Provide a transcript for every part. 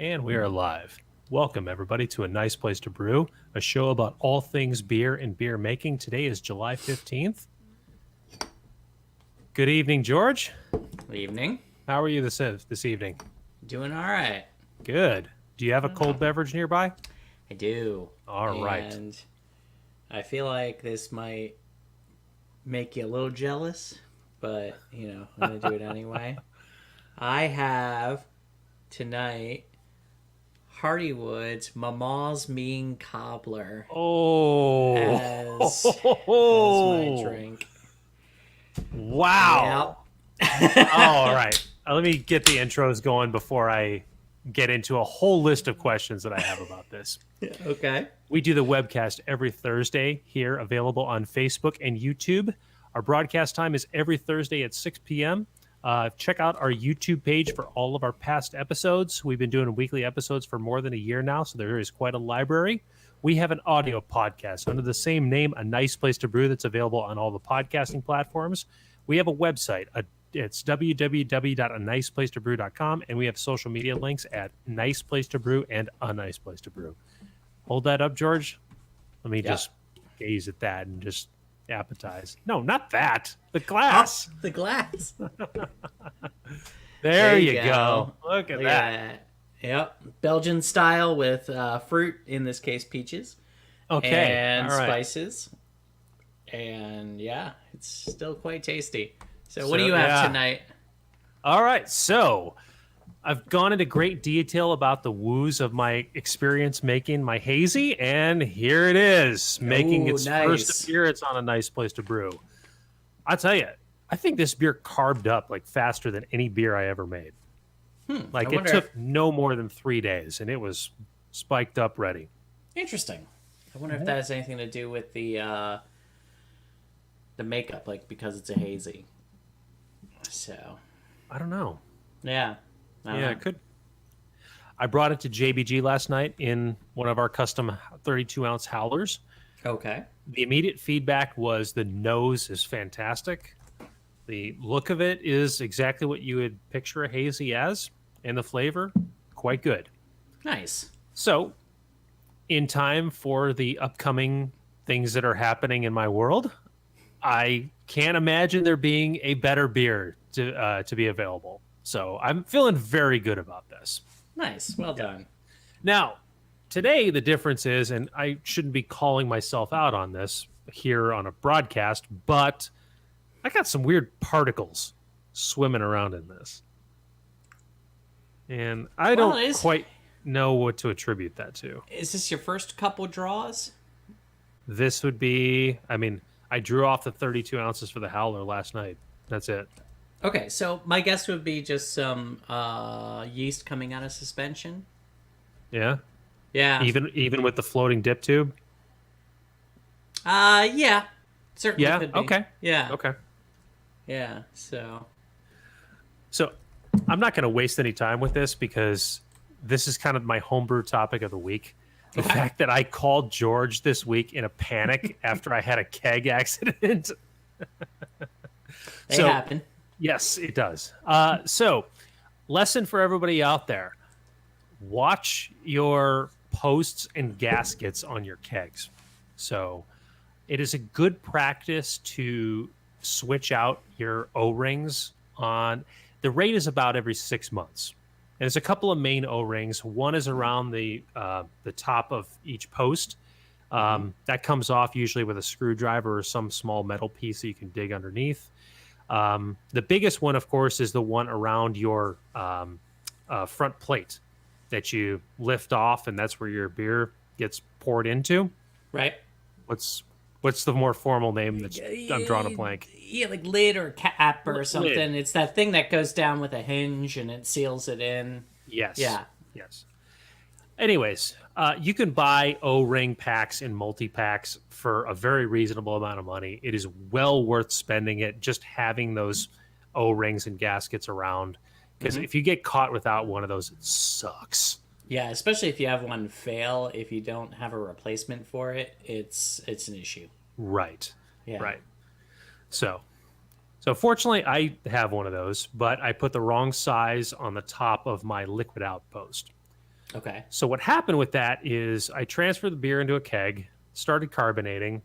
And we are live. Welcome, everybody, to A Nice Place to Brew, a show about all things beer and beer making. Today is July 15th. Good evening, George. Good evening. How are you this evening? Doing all right. Good. Do you have a cold beverage nearby? I do. All right. And I feel like this might make you a little jealous, but, I'm going to do it anyway. I have tonight Hardywood's Mama's Mean Cobbler Oh. as my drink. Wow. Yep. All right. Let me get the intros going before I get into a whole list of questions that I have about this. Okay. We do the webcast every Thursday here, available on Facebook and YouTube. Our broadcast time is every Thursday at 6 p.m. Check out our YouTube page for all of our past episodes. We've been doing weekly episodes for more than a year now, so there is quite a library. We have an audio podcast under the same name, A Nice Place to Brew, that's available on all the podcasting platforms. We have a website. It's www.aniceplacetobrew.com, and we have social media links at Nice Place to Brew and A Nice Place to Brew. Hold that up, George. Let me just gaze at that and just appetize. No, not that. The glass. Oh, the glass. There you go. Look at that. Yep. Belgian style with fruit, in this case peaches. Okay. And all right. spices. And yeah, it's still quite tasty. So what do you have tonight? All right. So I've gone into great detail about the woos of my experience making my hazy, and here it is, making its first appearance on A Nice Place to Brew. I'll tell you, I think this beer carved up like faster than any beer I ever made. Like it took no more than 3 days, and it was spiked up ready. Interesting. I wonder if that has anything to do with the makeup, like because it's a hazy. So I don't know. Yeah. It could. I brought it to JBG last night in one of our custom 32-ounce howlers. Okay. The immediate feedback was the nose is fantastic. The look of it is exactly what you would picture a hazy as, and the flavor, quite good. Nice. So, in time for the upcoming things that are happening in my world, I can't imagine there being a better beer to be available. So I'm feeling very good about this. Nice. Well done. Now, today the difference is, and I shouldn't be calling myself out on this here on a broadcast, but I got some weird particles swimming around in this. And I don't quite know what to attribute that to. Is this your first couple draws? This would be, I drew off the 32 ounces for the howler last night. That's it. Okay, so my guess would be just some yeast coming out of suspension. Yeah? Yeah. Even with the floating dip tube? Yeah. Certainly could be. Okay. Yeah. Okay. Yeah, so I'm not going to waste any time with this because this is kind of my homebrew topic of the week. The fact that I called George this week in a panic after I had a keg accident. They happen. Yes, it does. So, lesson for everybody out there. Watch your posts and gaskets on your kegs. So, it is a good practice to switch out your O-rings on. The rate is about every 6 months. And there's a couple of main O-rings. One is around the top of each post. That comes off usually with a screwdriver or some small metal piece that you can dig underneath. The biggest one, of course, is the one around your front plate that you lift off, and that's where your beer gets poured into. Right. What's the more formal name? I'm drawing a blank. Yeah, like lid or cap or something. Lid. It's that thing that goes down with a hinge and it seals it in. Yes. Yeah. Yes. Anyways, you can buy O-ring packs and multi-packs for a very reasonable amount of money. It is well worth spending it, just having those O-rings and gaskets around. Because if you get caught without one of those, it sucks. Yeah, especially if you have one fail, if you don't have a replacement for it, it's an issue. Right. Yeah. Right. So fortunately, I have one of those, but I put the wrong size on the top of my liquid outpost. Okay. So what happened with that is I transferred the beer into a keg, started carbonating.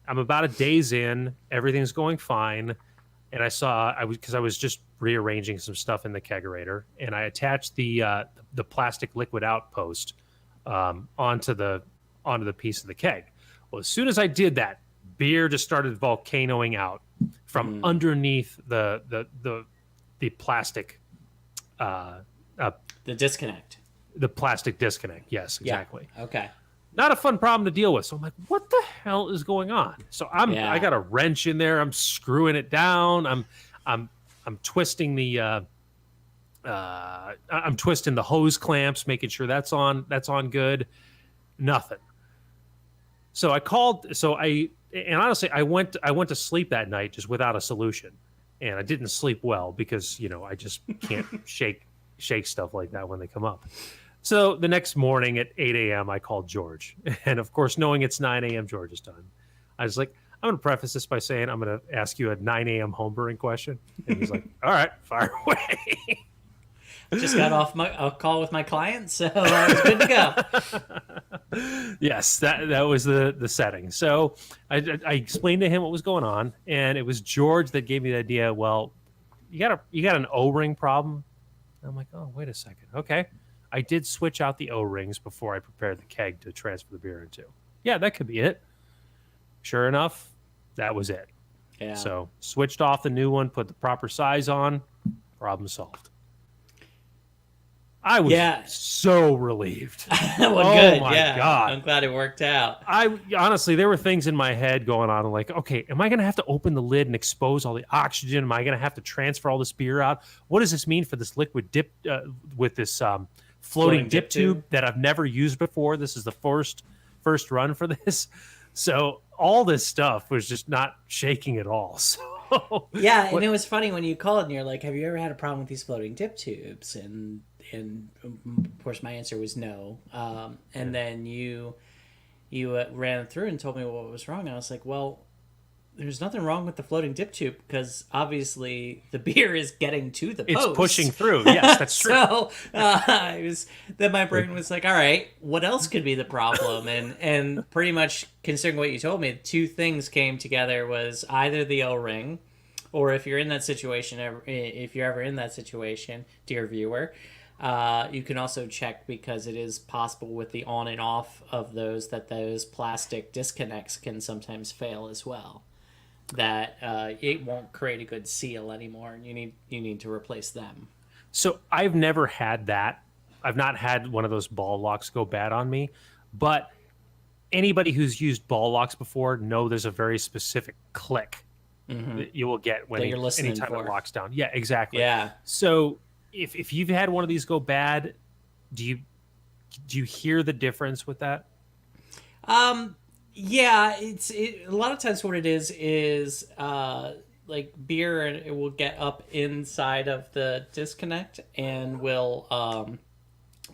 I'm about a day's in, everything's going fine, and I was just rearranging some stuff in the kegerator, and I attached the plastic liquid outpost onto the piece of the keg. Well, as soon as I did that, beer just started volcanoing out from underneath the plastic uh, The disconnect. the plastic disconnect. Yes, Yeah. exactly. Okay. Not a fun problem to deal with. So I'm like, what the hell is going on? So Yeah. I got a wrench in there. I'm screwing it down. I'm twisting I'm twisting the hose clamps, making sure that's on good. Nothing. So I called. And honestly, I went to sleep that night just without a solution, and I didn't sleep well because I just can't shake stuff like that when they come up. So the next morning at 8 a.m., I called George. And of course, knowing it's 9 a.m. George's time, I was like, I'm going to preface this by saying I'm going to ask you a 9 a.m. homebrewing question. And he's like, all right, fire away. Just got off a call with my client, so I was good to go. Yes, that was the setting. So I explained to him what was going on, and it was George that gave me the idea. Well, you got an O-ring problem. And I'm like, oh, wait a second. Okay. I did switch out the O-rings before I prepared the keg to transfer the beer into. Yeah, that could be it. Sure enough, that was it. Yeah. So switched off the new one, put the proper size on, problem solved. I was so relieved. Well, good. My yeah. God. I'm glad it worked out. I honestly, there were things in my head going on. I'm like, okay, am I going to have to open the lid and expose all the oxygen? Am I going to have to transfer all this beer out? What does this mean for this liquid dip with this floating dip tube that I've never used before? This is the first run for this. So all this stuff was just not shaking at all. So yeah, and it was funny when you called and you're like, have you ever had a problem with these floating dip tubes? And of course my answer was no. And then you ran through and told me what was wrong. And I was like, well, there's nothing wrong with the floating dip tube because obviously the beer is getting to the post. It's pushing through. Yes, that's true. So then my brain was like, all right, what else could be the problem? And pretty much considering what you told me, two things came together was either the O-ring, or if you're in that situation, if you're ever in that situation, dear viewer, you can also check because it is possible with the on and off of those that those plastic disconnects can sometimes fail as well. That it won't create a good seal anymore, and you need to replace them. So I've never had that. I've not had one of those ball locks go bad on me, but anybody who's used ball locks before know there's a very specific click that you will get when anytime it locks down. Yeah, exactly. Yeah. So if you've had one of these go bad, do you hear the difference with that? Yeah, a lot of times what it is like beer, and it will get up inside of the disconnect and will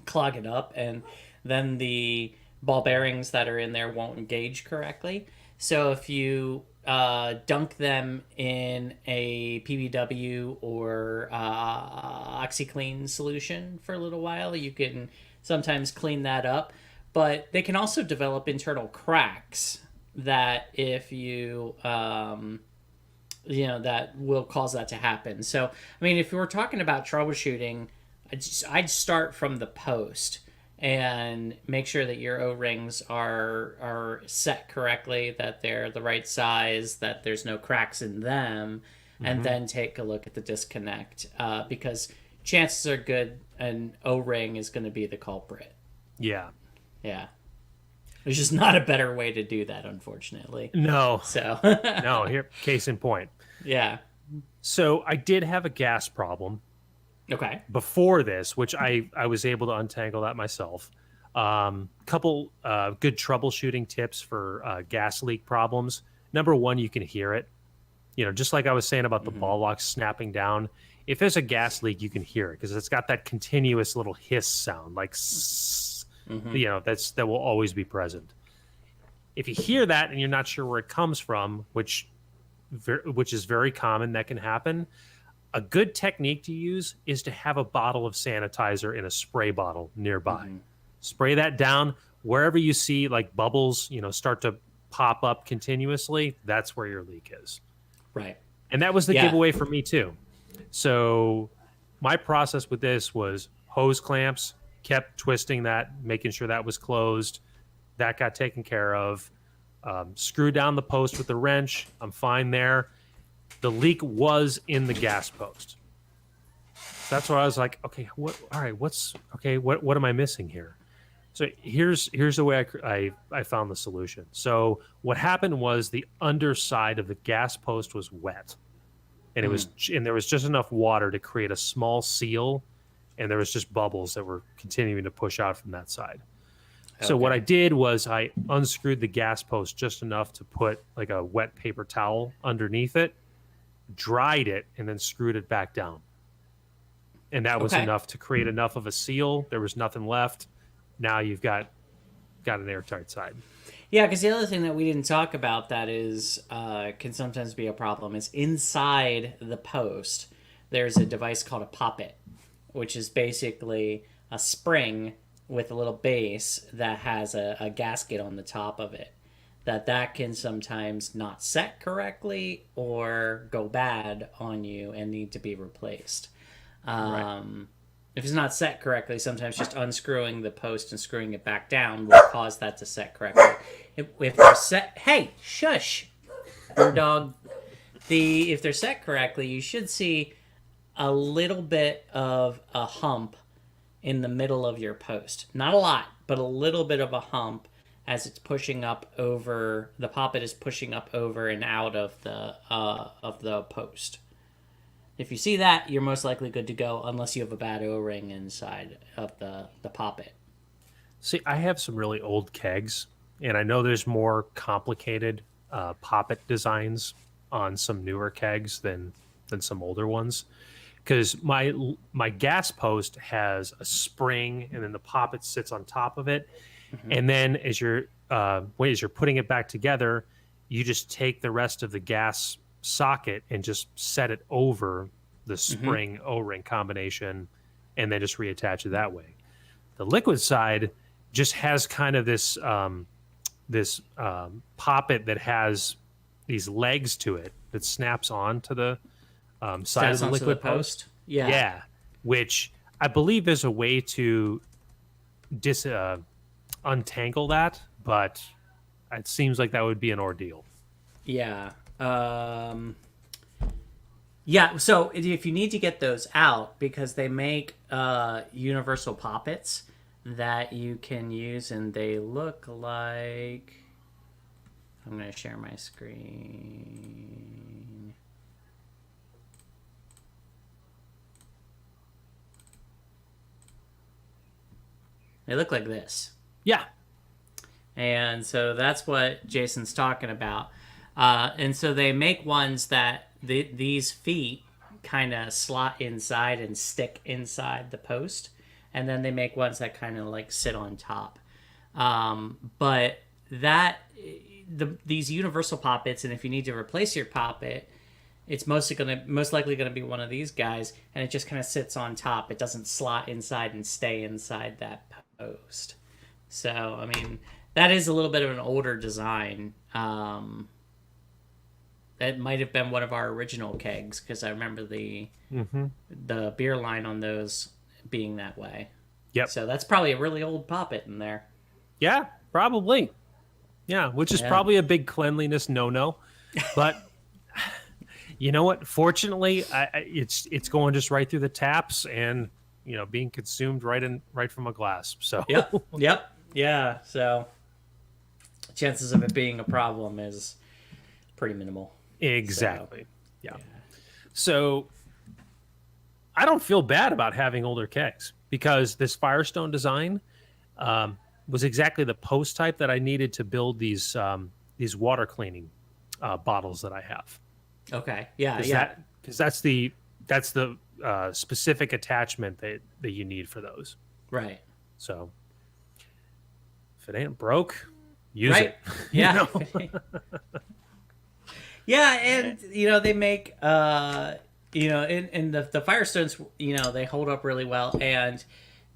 clog it up, and then the ball bearings that are in there won't engage correctly. So if you dunk them in a PBW or OxyClean solution for a little while, you can sometimes clean that up. But they can also develop internal cracks that if you, that will cause that to happen. So, I mean, if we're talking about troubleshooting, I'd start from the post and make sure that your O-rings are set correctly, that they're the right size, that there's no cracks in them, and then take a look at the disconnect because chances are good an O-ring is going to be the culprit. Yeah. Yeah. There's just not a better way to do that, unfortunately. No. So. No, here, case in point. Yeah. So I did have a gas problem. Okay. Before this, which I was able to untangle that myself. Couple good troubleshooting tips for gas leak problems. Number one, you can hear it. Just like I was saying about the ball locks snapping down. If there's a gas leak, you can hear it because it's got that continuous little hiss sound, like that will always be present. If you hear that and you're not sure where it comes from, which is very common, that can happen. A good technique to use is to have a bottle of sanitizer in a spray bottle nearby. spray that down wherever you see like bubbles, start to pop up continuously. That's where your leak is. Right. And that was the Yeah. giveaway for me too. So my process with this was hose clamps, kept twisting that, making sure that was closed. That got taken care of. Screw down the post with the wrench. I'm fine there. The leak was in the gas post. So that's where I was like, okay, what? All right, what am I missing here? So here's the way I found the solution. So what happened was the underside of the gas post was wet, and there was just enough water to create a small seal, and there was just bubbles that were continuing to push out from that side. So what I did was I unscrewed the gas post just enough to put like a wet paper towel underneath it, dried it, and then screwed it back down. And that was enough to create enough of a seal. There was nothing left. Now you've got an airtight side. Yeah, because the other thing that we didn't talk about that is can sometimes be a problem is inside the post, there's a device called a poppet, which is basically a spring with a little base that has a gasket on the top of it. That can sometimes not set correctly or go bad on you and need to be replaced. Right. If it's not set correctly, sometimes just unscrewing the post and screwing it back down will cause that to set correctly. If they're set, hey, shush, your dog. If they're set correctly, you should see a little bit of a hump in the middle of your post. Not a lot, but a little bit of a hump as it's pushing up over. The poppet is pushing up over and out of the post. If you see that, you're most likely good to go, unless you have a bad O-ring inside of the poppet. See, I have some really old kegs, and I know there's more complicated poppet designs on some newer kegs than some older ones. Because my gas post has a spring, and then the poppet sits on top of it, and then as you're putting it back together, you just take the rest of the gas socket and just set it over the spring O-ring combination, and then just reattach it that way. The liquid side just has kind of this poppet that has these legs to it that snaps on to the side of the liquid post. Yeah, which I believe there's a way to untangle that, but it seems like that would be an ordeal. Yeah. Yeah, so if you need to get those out, because they make universal poppets that you can use, and they look like... I'm going to share my screen. They look like this. Yeah. And so that's what Jason's talking about. And so they make ones that these feet kind of slot inside and stick inside the post. And then they make ones that kind of like sit on top. But these universal poppets, and if you need to replace your poppet, it's most likely going to be one of these guys, and it just kind of sits on top. It doesn't slot inside and stay inside that post. So, I mean, that is a little bit of an older design. That might have been one of our original kegs, because I remember the beer line on those being that way. Yep. So that's probably a really old poppet in there. Yeah, probably. Yeah, which is probably a big cleanliness no-no. But you know what? Fortunately, it's going just right through the taps and being consumed right from a glass. So Yep. Yeah. So chances of it being a problem is pretty minimal. Exactly. So, yeah. So I don't feel bad about having older kegs, because this Firestone design was exactly the post type that I needed to build these water cleaning bottles that I have. Okay. Yeah. Because that's the specific attachment that you need for those. Right. So if it ain't broke, use it. Yeah. Yeah, and they make in the Firestones, they hold up really well, and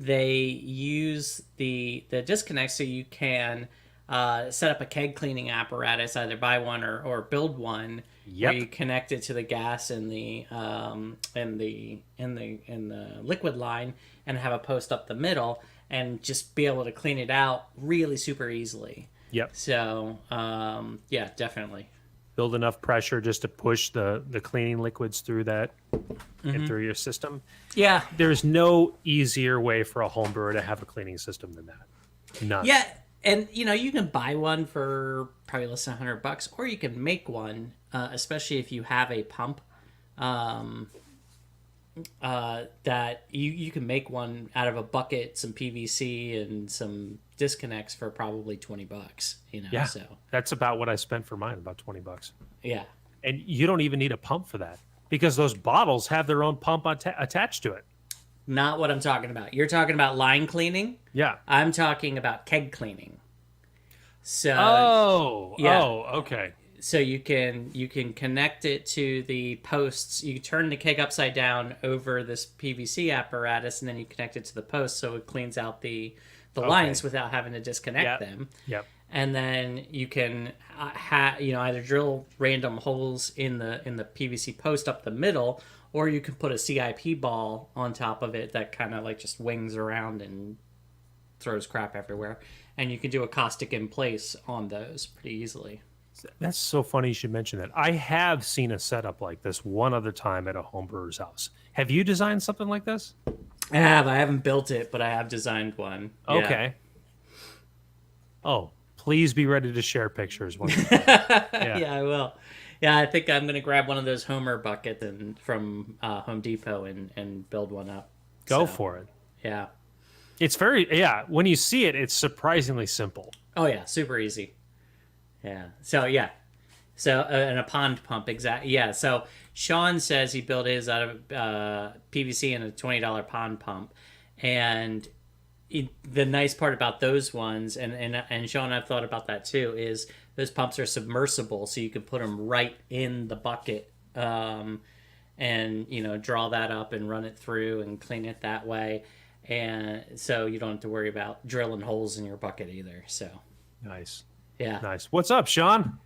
they use the disconnect so you can set up a keg cleaning apparatus, either buy one or build one, where Yep. you connect it to the gas in the liquid line and have a post up the middle and just be able to clean it out really super easily. Yep. So yeah, definitely. Build enough pressure just to push the cleaning liquids through that and through your system. Yeah. There's no easier way for a home brewer to have a cleaning system than that. None. Yeah, and you can buy one for probably less than $100, or you can make one, especially if you have a pump. That you can make one out of a bucket, some PVC, and some disconnects for probably $20. Yeah. So That's about what I spent for mine, about $20. yeah, And you don't even need a pump for that because those bottles have their own pump attached to it. not what I'm talking about. You're talking about line cleaning. Yeah. I'm talking about keg cleaning. So yeah. Okay. So you can connect it to the posts. You turn the keg upside down over this PVC apparatus, and then you connect it to the post, so it cleans out the lines without having to disconnect them. Yep. And then you can either drill random holes in the PVC post up the middle, or you can put a CIP ball on top of it that kind of like just wings around and throws crap everywhere. And you can do a caustic in place on those pretty easily. That's so funny you should mention that. I have seen a setup like this one other time at a home brewer's house. Have you designed something like this? I haven't built it, but I have designed one. Yeah. Okay. Oh, please be ready to share pictures. Yeah, I will. Yeah, I think I'm going to grab one of those Homer buckets from Home Depot and build one up. Go for it. Yeah. It's when you see it, it's surprisingly simple. Oh, yeah, super easy. Yeah. So, yeah. So, and a pond pump, exactly. Yeah, so Sean says he built his out of PVC and a $20 pond pump. And the nice part about those ones, and Sean, I've thought about that too, is those pumps are submersible, so you can put them right in the bucket, and draw that up and run it through and clean it that way, and so you don't have to worry about drilling holes in your bucket either. So Nice. yeah, Nice. What's up, Sean?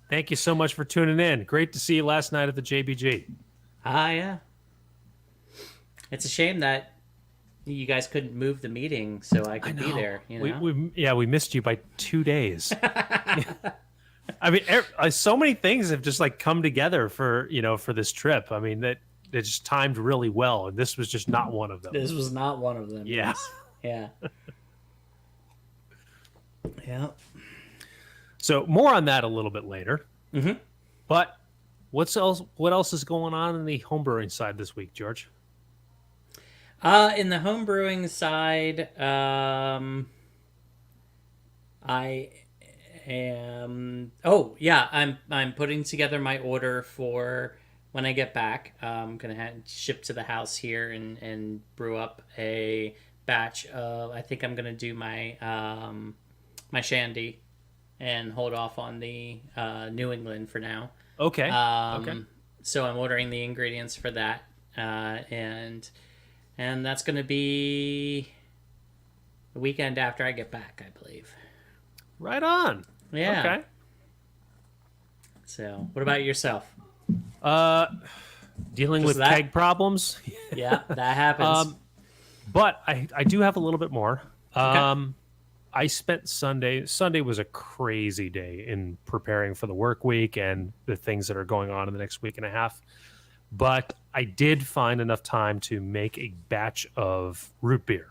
Thank you so much for tuning in. Great to see you last night at the JBG. yeah. It's a shame that you guys couldn't move the meeting so I could be there. We missed you by 2 days. I mean, so many things have just like come together for this trip. I mean, that it just timed really well, and this was just not one of them. This was not one of them. Yeah. Yes. Yeah. Yeah. So more on that a little bit later. Mm-hmm. But what else is going on in the homebrewing side this week, George? In the home brewing side, I am. Oh yeah, I'm putting together my order for when I get back. I'm gonna ship to the house here and brew up a batch of. I think I'm gonna do my my shandy and hold off on the New England for now. Okay. Okay. So I'm ordering the ingredients for that, and that's going to be the weekend after I get back, I believe. Right on. Yeah. Okay. So, what about yourself? Dealing Just with that? keg problems. Yeah, that happens. But I do have a little bit more. Okay. I spent Sunday. Sunday was a crazy day in preparing for the work week and the things that are going on in the next week and a half. But I did find enough time to make a batch of root beer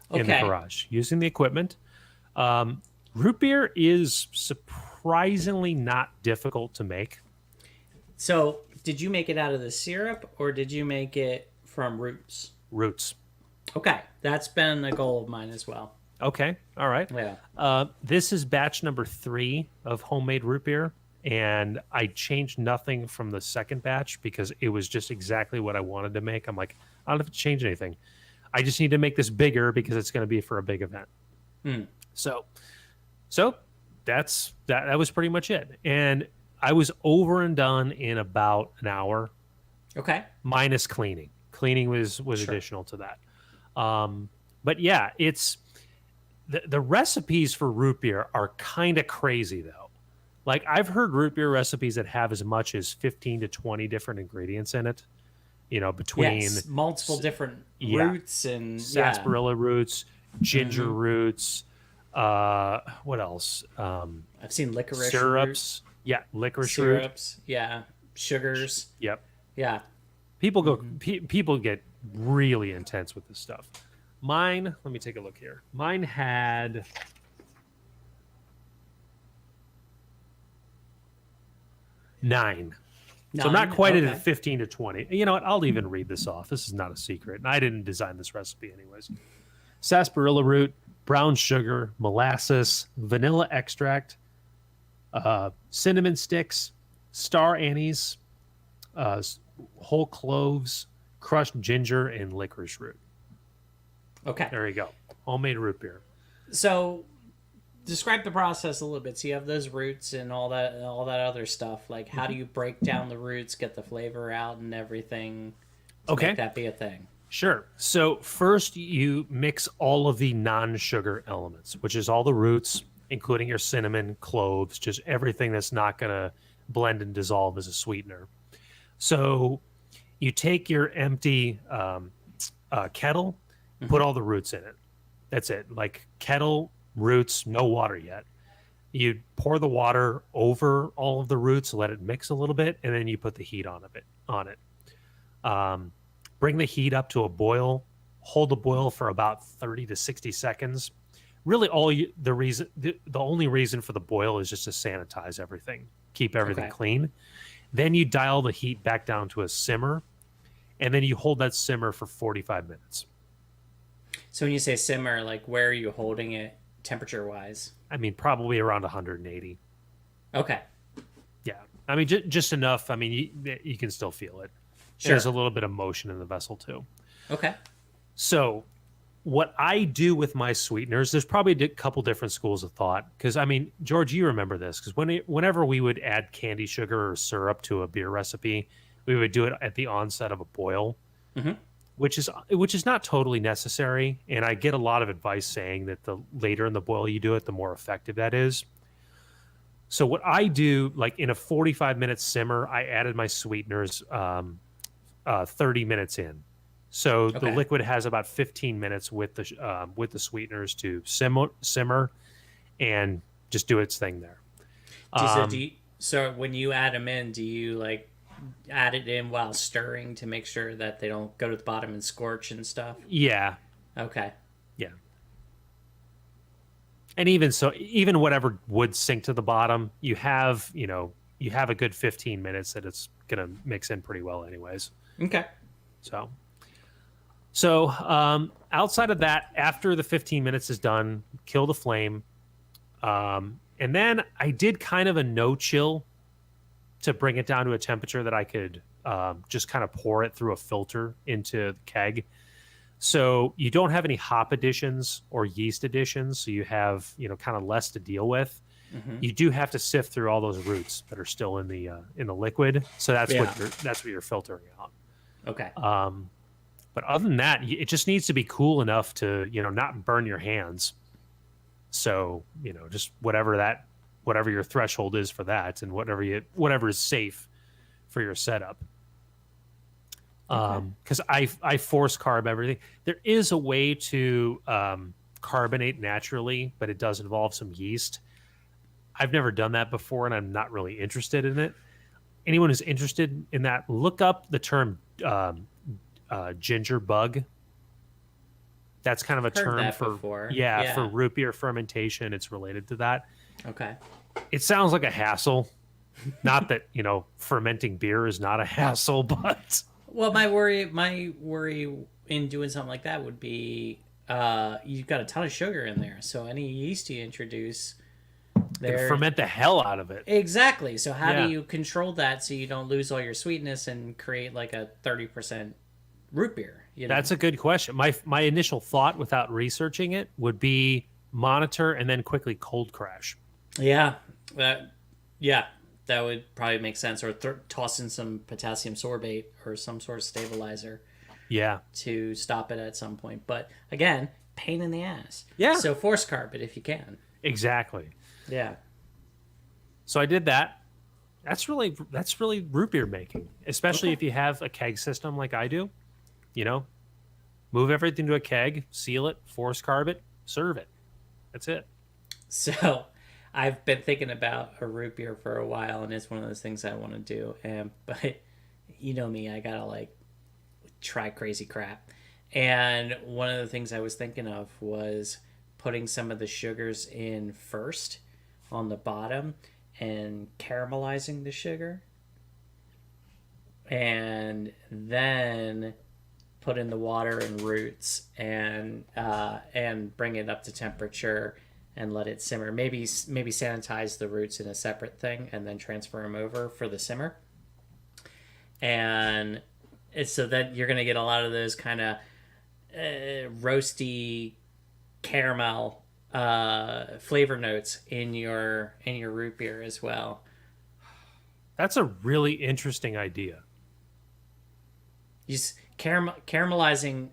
in the garage using the equipment. Root beer is surprisingly not difficult to make. So, did you make it out of the syrup or did you make it from roots? Roots. Okay, that's been a goal of mine as well. Okay. All right. Yeah. This is batch number 3 of homemade root beer. And I changed nothing from the second batch because it was just exactly what I wanted to make. I'm like, I don't have to change anything. I just need to make this bigger because it's going to be for a big event. So that was pretty much it. And I was over and done in about an hour. Okay. Minus cleaning. Cleaning was Sure. additional to that. But yeah, it's the recipes for root beer are kind of crazy though. Like I've heard root beer recipes that have as much as 15 to 20 different ingredients in it, between Yes, multiple different yeah, roots and yeah. sarsaparilla roots, ginger Hmm. roots, what else? I've seen licorice root Syrups. Yeah, licorice root. syrups. Yeah, sugars. Yep. Yeah. People get really intense with this stuff. Mine, let me take a look here. Mine had 9. So I'm not 9. quite at Okay. 15 to 20. You know what? I'll even read this off. This is not a secret. And I didn't design this recipe anyways. Sarsaparilla root, brown sugar, molasses, vanilla extract, cinnamon sticks, star anise, uh, whole cloves, crushed ginger, and licorice root. Okay. There you go. Homemade root beer. So describe the process a little bit. So you have those roots and all that other stuff. Like how do you break down the roots, get the flavor out and everything to Okay. make that be a thing? Sure. So first you mix all of the non-sugar elements, which is all the roots, including your cinnamon, cloves, just everything that's not going to blend and dissolve as a sweetener. So you take your empty kettle, put all the roots in it. That's it. Like kettle, roots, no water yet. You pour the water over all of the roots, let it mix a little bit, and then you put the heat on it. Um, Bring the heat up to a boil. Hold the boil for about 30 to 60 seconds. Really, the only reason for the boil is just to sanitize everything, keep everything Okay. clean. Then you dial the heat back down to a simmer, and then you hold that simmer for 45 minutes. So when you say simmer, like where are you holding it temperature wise? I mean, probably around 180. Okay. Yeah. I mean, just enough. I mean, you can still feel it. Sure. There's a little bit of motion in the vessel too. Okay. So, what I do with my sweeteners, there's probably a couple different schools of thought. Because I mean, George, you remember this? Because whenever we would add candy sugar or syrup to a beer recipe, we would do it at the onset of a boil, Hmm. which is not totally necessary. And I get a lot of advice saying that the later in the boil you do it, the more effective that is. So what I do, like in a 45-minute simmer, I added my sweeteners 30 minutes in. So the Okay. liquid has about 15 minutes with the sweeteners to simmer and just do its thing there. Um, So when you add them in, do you like add it in while stirring to make sure that they don't go to the bottom and scorch and stuff? yeah, Okay. yeah. And even so, even whatever would sink to the bottom, you have a good 15 minutes that it's gonna mix in pretty well, anyways. Okay. So, so outside of that, after the 15 minutes is done, kill the flame. And then I did kind of a no chill to bring it down to a temperature that I could just kind of pour it through a filter into the keg. So you don't have any hop additions or yeast additions, so you have kind of less to deal with. Hmm. You do have to sift through all those roots that are still in the liquid, so Yeah. that's what you're filtering out. Okay. But other than that, it just needs to be cool enough to not burn your hands. So just whatever your threshold is for that, and whatever is safe for your setup. Okay. Because I force carb everything. There is a way to carbonate naturally, but it does involve some yeast. I've never done that before, and I'm not really interested in it. Anyone who's interested in that, look up the term ginger bug. That's kind of a Heard term that for before. yeah, for Yeah. root beer fermentation. It's related to that. Okay. It sounds like a hassle. Not that fermenting beer is not a hassle, but Well, my worry in doing something like that would be you've got a ton of sugar in there, so any yeast you introduce there. ferment the hell out of it. Exactly. So how Yeah. do you control that so you don't lose all your sweetness and create like a 30% root beer? That's a good question. My initial thought, without researching it, would be monitor and then quickly cold crash. Yeah. That yeah, that would probably make sense. Or toss in some potassium sorbate or some sort of stabilizer. Yeah. to stop it at some point. But again, pain in the ass. Yeah. So force carb it if you can. Exactly. Yeah. So I did that. That's really root beer making, especially Okay. if you have a keg system like I do. You know, move everything to a keg, seal it, force carb it, serve it. That's it. So I've been thinking about a root beer for a while, and it's one of those things I want to do. And but you know me, I gotta like try crazy crap. And one of the things I was thinking of was putting some of the sugars in first on the bottom and caramelizing the sugar, and then put in the water and roots and bring it up to temperature and let it simmer. Maybe sanitize the roots in a separate thing and then transfer them over for the simmer. And it's so that you're going to get a lot of those kind of roasty caramel flavor notes in your root beer as well. That's a really interesting idea. Just caramelizing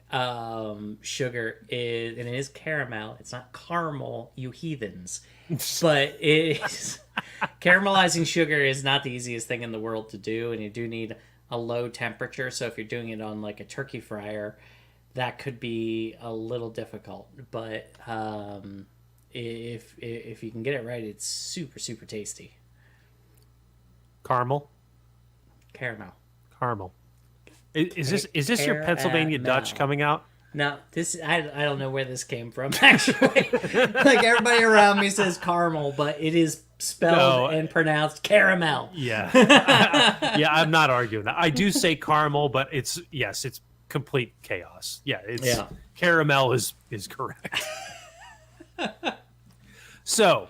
sugar is, and it is caramel. It's not caramel, you heathens. But it is caramelizing sugar is not the easiest thing in the world to do, and you do need a low temperature. So if you're doing it on like a turkey fryer, that could be a little difficult. But if you can get it right, it's super super tasty. Caramel. Caramel. Is this your Pennsylvania Dutch coming out? No, this I don't know where this came from actually. Like everybody around me says caramel, but it is spelled and pronounced caramel. Yeah. Yeah, I'm not arguing that. I do say caramel, but it's complete chaos. Yeah, caramel is correct. So,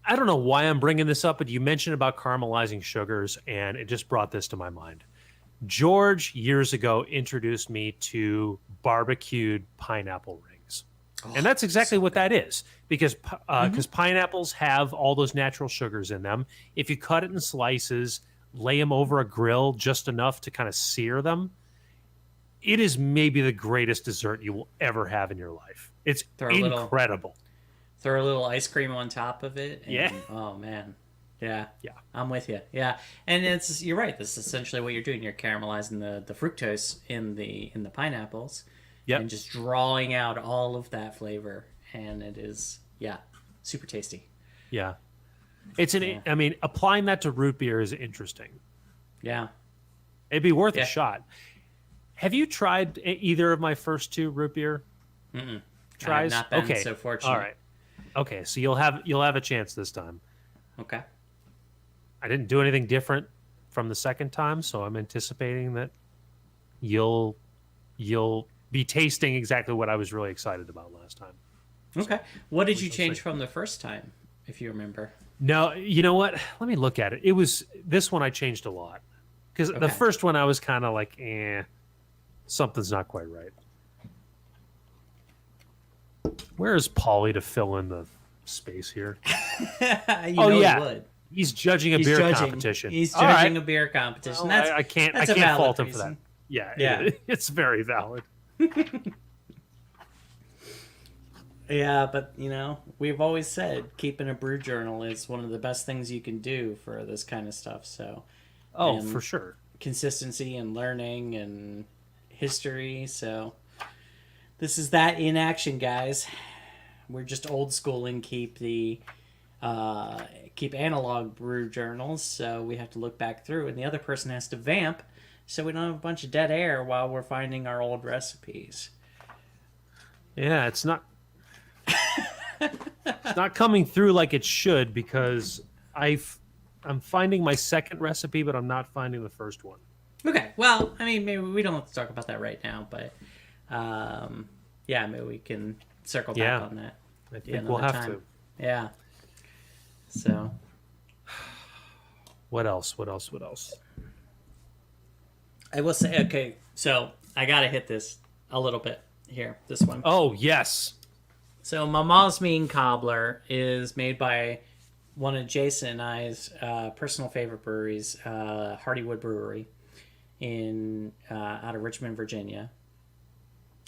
I don't know why I'm bringing this up, but you mentioned about caramelizing sugars, and it just brought this to my mind. George, years ago, introduced me to barbecued pineapple rings. And that's exactly what that is, because pineapples have all those natural sugars in them. If you cut it in slices, lay them over a grill just enough to kind of sear them, it is maybe the greatest dessert you will ever have in your life. It's incredible. Throw a little ice cream on top of it. And, yeah. Oh, man. Yeah. Yeah. I'm with you. Yeah. And you're right. This is essentially what you're doing. You're caramelizing the fructose in the pineapples. Yep. And just drawing out all of that flavor. And it is, super tasty. Yeah. I mean, applying that to root beer is interesting. Yeah. It'd be worth a shot. Have you tried either of my first two root beer tries? I have not been so fortunate. All right. Okay, so you'll have a chance this time. Okay. I didn't do anything different from the second time, so I'm anticipating that you'll be tasting exactly what I was really excited about last time. Okay. What did you change from the first time, if you remember? No, you know what? Let me look at it. It was this one I changed a lot. Because the first one I was kind of like, something's not quite right. Where is Paulie to fill in the space here? He would. He's judging a beer competition. He's judging a beer competition. I can't fault him for that. Yeah. It's very valid. Yeah, but we've always said keeping a brew journal is one of the best things you can do for this kind of stuff. So, for sure, consistency and learning and history. So, this is that in action, guys. We're just old school and keep analog brew journals, so we have to look back through, and the other person has to vamp, so we don't have a bunch of dead air while we're finding our old recipes. Yeah, it's not coming through like it should, because I'm finding my second recipe, but I'm not finding the first one. Okay, well, I mean, maybe we don't have to talk about that right now, but maybe we can circle back on that. I think we'll have to. Yeah. So. What else? I will say, okay, so I gotta hit this a little bit here. This one. Oh yes. So Mama's Mean Cobbler is made by one of Jason and I's personal favorite breweries, Hardywood Brewery in out of Richmond, Virginia.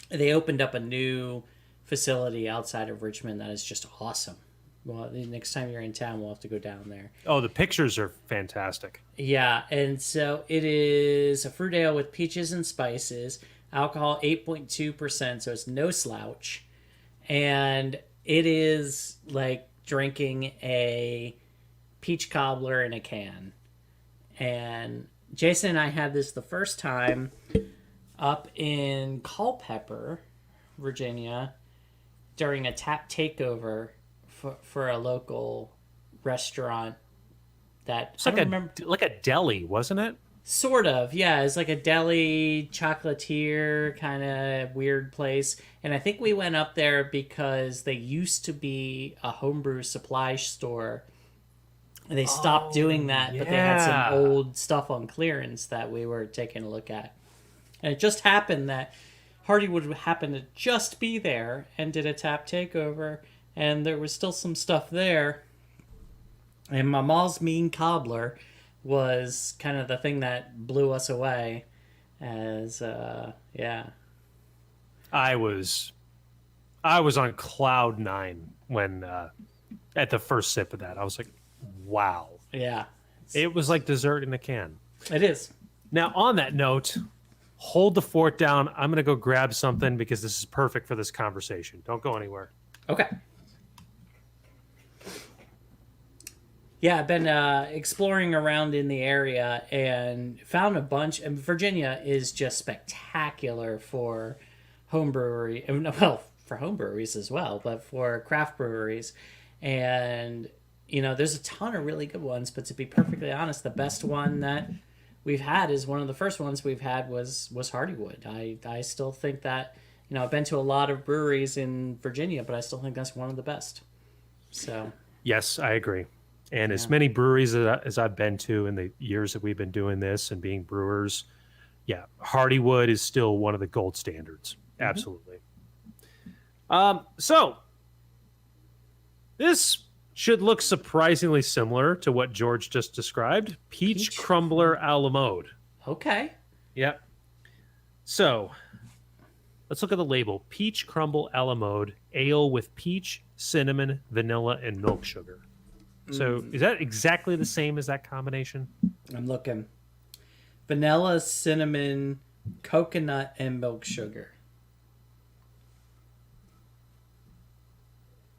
They opened up a new facility outside of Richmond that is just awesome. Well, the next time you're in town, we'll have to go down there. Oh, the pictures are fantastic. Yeah, and so it is a fruit ale with peaches and spices, alcohol 8.2%, so it's no slouch. And it is like drinking a peach cobbler in a can. And Jason and I had this the first time up in Culpeper, Virginia, during a tap takeover for a local restaurant that It's like a deli, wasn't it? sort of, yeah. It's like a deli chocolatier kind of weird place. And I think we went up there because they used to be a homebrew supply store. And they stopped doing that, but they had some old stuff on clearance that we were taking a look at. And it just happened that Hardywood happened to just be there and did a tap takeover. And there was still some stuff there. And Mama's Mean Cobbler was kind of the thing that blew us away. As yeah, I was on cloud 9 when at the first sip of that. I was like, wow. yeah, It was like dessert in a can. it is. Now, on that note, hold the fort down. I'm going to go grab something because this is perfect for this conversation. Don't go anywhere. Okay. Yeah, I've been exploring around in the area and found a bunch. And Virginia is just spectacular for home brewery. Well, for home breweries as well, but for craft breweries. And, you know, there's a ton of really good ones. But to be perfectly honest, the best one that we've had is one of the first ones we've had was Hardywood. I still think that, you know, I've been to a lot of breweries in Virginia, but I still think that's one of the best. So, Yes, I agree. And as many breweries as I've been to in the years that we've been doing this and being brewers, yeah, Hardywood is still one of the gold standards. Absolutely. So this should look surprisingly similar to what George just described. Peach Crumbler a la mode. okay. Yep. So let's look at the label. Peach Crumble a la mode, ale with peach, cinnamon, vanilla, and milk sugar. So is that exactly the same as that combination? I'm looking. Vanilla, cinnamon, coconut, and milk sugar.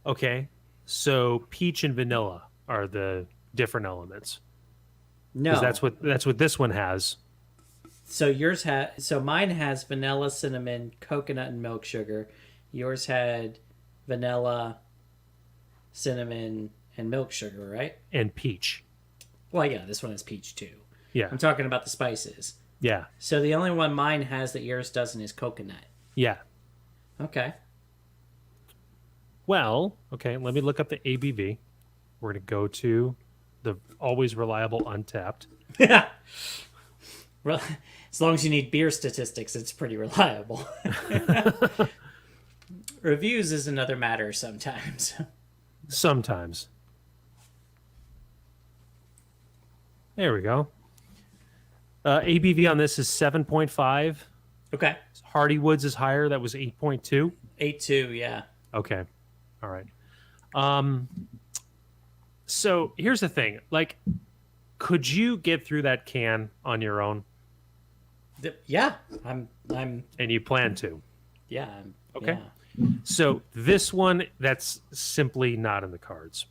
Okay. So peach and vanilla are the different elements. No. 'Cause that's what this one has. So mine has vanilla, cinnamon, coconut, and milk sugar. Yours had vanilla, cinnamon, and milk sugar, right? And peach. Well, yeah, this one has peach too. Yeah. I'm talking about the spices. Yeah. So the only one mine has that yours doesn't is coconut. Yeah. Okay. Well, okay, let me look up the ABV. We're going to go to the always reliable Untapped. Yeah. Well, as long as you need beer statistics, it's pretty reliable. Reviews is another matter sometimes. Sometimes. There we go. ABV on this is 7.5. Okay. Hardywood's is higher. That was 8.2. 8.2, yeah. Okay. All right. So here's the thing. Like, could you get through that can on your own? Yeah. I'm And you plan to? yeah. Okay. Yeah. So this one, that's simply not in the cards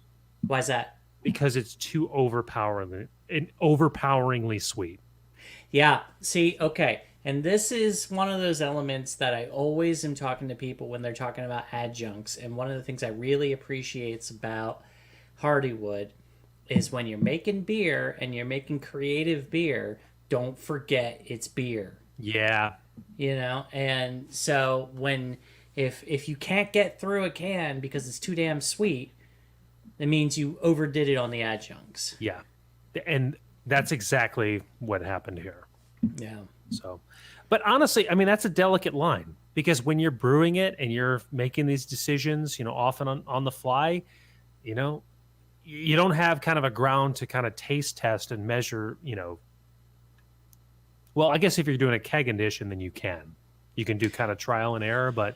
Why's that? because it's too overpoweringly sweet. Yeah. See, okay. And this is one of those elements that I always am talking to people when they're talking about adjuncts. And one of the things I really appreciate about Hardywood is when you're making beer and you're making creative beer, don't forget it's beer. Yeah. You know? And so if you can't get through a can because it's too damn sweet, it means you overdid it on the adjuncts. Yeah. And that's exactly what happened here. Yeah. So, but honestly, I mean, that's a delicate line because when you're brewing it and you're making these decisions, you know, often on the fly, you know, you don't have kind of a ground to kind of taste test and measure, you know, Well, I guess if you're doing a keg edition, then you can. You can do kind of trial and error, but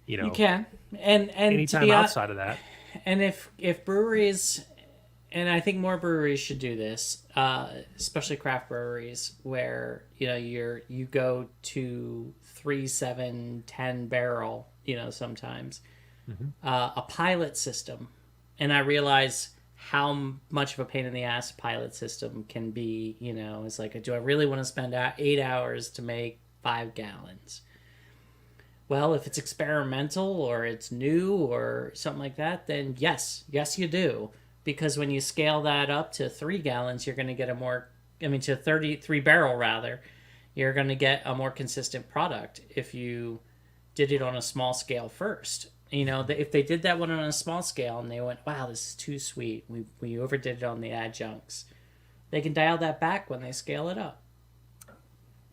You can, and to anytime be outside of that. and if breweries, and I think more breweries should do this, especially craft breweries, where you go to 3, 7, 10 barrel, sometimes a pilot system, and I realize how much of a pain in the ass pilot system can be. It's like, do I really want to spend 8 hours to make 5 gallons? Well, if it's experimental or it's new or something like that, then yes, you do. Because when you scale that up to 3 gallons, you're going to get to 33 barrel rather, you're going to get a more consistent product if you did it on a small scale first. If they did that one on a small scale and they went, wow, this is too sweet, we overdid it on the adjuncts, they can dial that back when they scale it up.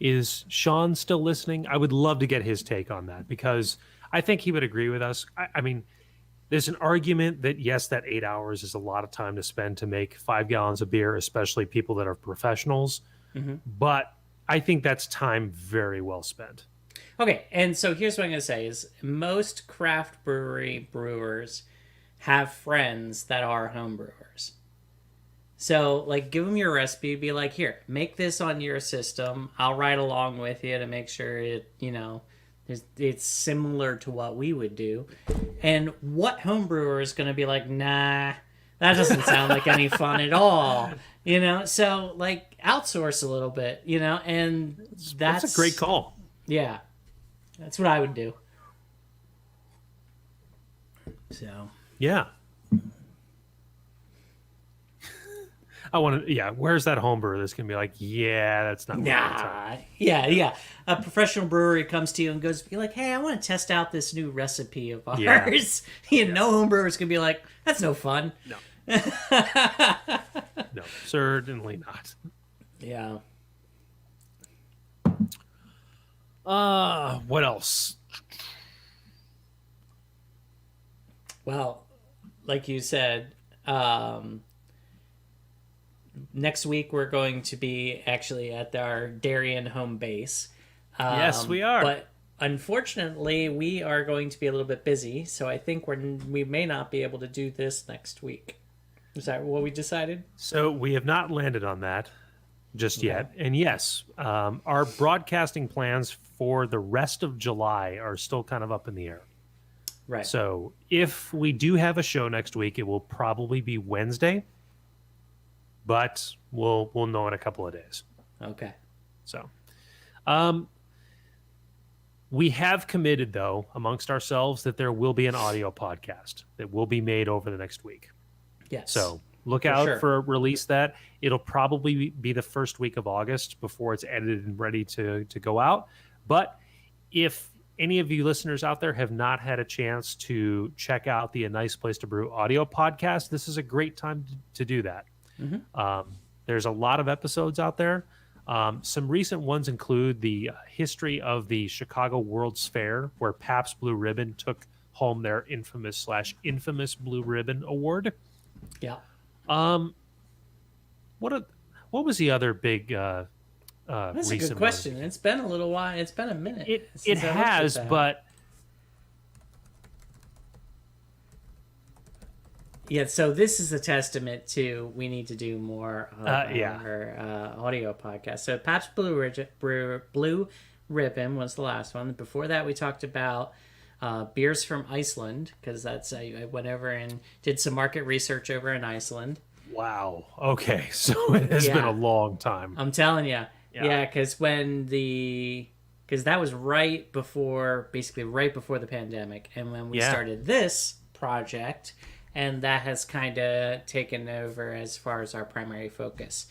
Is Sean still listening? I would love to get his take on that, because I think he would agree with us. I mean, there's an argument that, yes, that 8 hours is a lot of time to spend to make 5 gallons of beer, especially people that are professionals. Mm-hmm. But I think that's time very well spent. Okay, and so here's what I'm going to say is most craft brewery brewers have friends that are home brewers. So, like, give them your recipe. Be like, here, make this on your system. I'll ride along with you to make sure it's similar to what we would do. And what home brewer is going to be like, nah, that doesn't sound like any fun at all. So, like, outsource a little bit, and that's a great call. Yeah, that's what I would do. So. Yeah. I want to, where's that home brewer that's going to be like, yeah, that's not Nah. Yeah. A professional brewery comes to you and goes, be like, hey, I want to test out this new recipe of ours. Yeah. No home brewer's going to be like, that's no fun. No. No, certainly not. Yeah. What else? Well, like you said, next week we're going to be actually at our Darien home base. Yes, we are. But unfortunately, we are going to be a little bit busy, so I think we may not be able to do this next week. Is that what we decided? So we have not landed on that just yet. And yes, our broadcasting plans for the rest of July are still kind of up in the air. Right. So if we do have a show next week, it will probably be Wednesday, but we'll know in a couple of days. Okay. So, we have committed, though, amongst ourselves, that there will be an audio podcast that will be made over the next week. Yes. So look out for a release that. It'll probably be the first week of August before it's edited and ready to go out. But if any of you listeners out there have not had a chance to check out the A Nice Place to Brew audio podcast, this is a great time to do that. Mm-hmm. There's a lot of episodes out there. Some recent ones include the history of the Chicago World's Fair, where Pabst Blue Ribbon took home their infamous Blue Ribbon Award. Yeah. What was the other big That's a recent good question. one? It's been a little while. It's been a minute. It has, but yeah. So this is a testament to we need to do more of our audio podcast. So Pabst Blue Ribbon was the last one. Before that, we talked about beers from Iceland, because that's I went over and did some market research over in Iceland. Wow. Okay, so it has been a long time. I'm telling you. Yeah, because that was right before the pandemic, and when we started this project, and that has kind of taken over as far as our primary focus.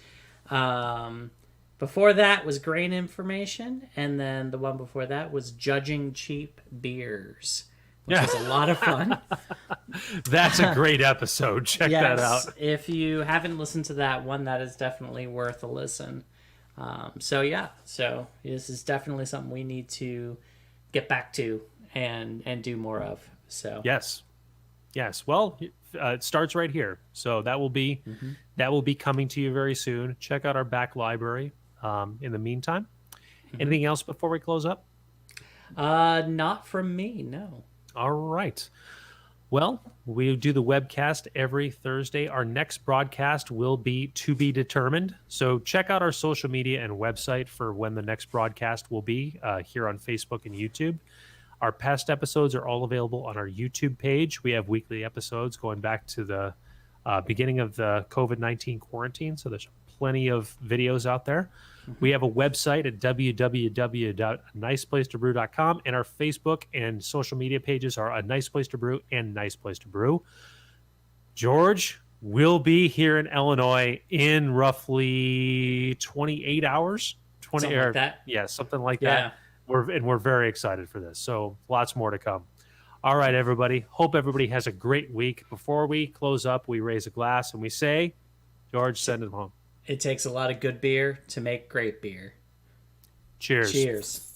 Before that was grain information, and then the one before that was judging cheap beers, which was a lot of fun. That's a great episode. Check that out. If you haven't listened to that one, that is definitely worth a listen. So this is definitely something we need to get back to and do more of. So yes. Well, it starts right here. So that will be coming to you very soon. Check out our back library. In the meantime, Anything else before we close up? Not from me, no. All right. Well, we do the webcast every Thursday. Our next broadcast will be to be determined. So check out our social media and website for when the next broadcast will be here on Facebook and YouTube. Our past episodes are all available on our YouTube page. We have weekly episodes going back to the beginning of the COVID-19 quarantine. So there's plenty of videos out there. We have a website at www.niceplacetobrew.com, and our Facebook and social media pages are A Nice Place to Brew and Nice Place to Brew. George will be here in Illinois in roughly 28 hours. Something like that. Yeah, something like Yeah. that. We're very excited for this. So lots more to come. All right, everybody. Hope everybody has a great week. Before we close up, we raise a glass and we say, George, send it home. It takes a lot of good beer to make great beer. Cheers. Cheers.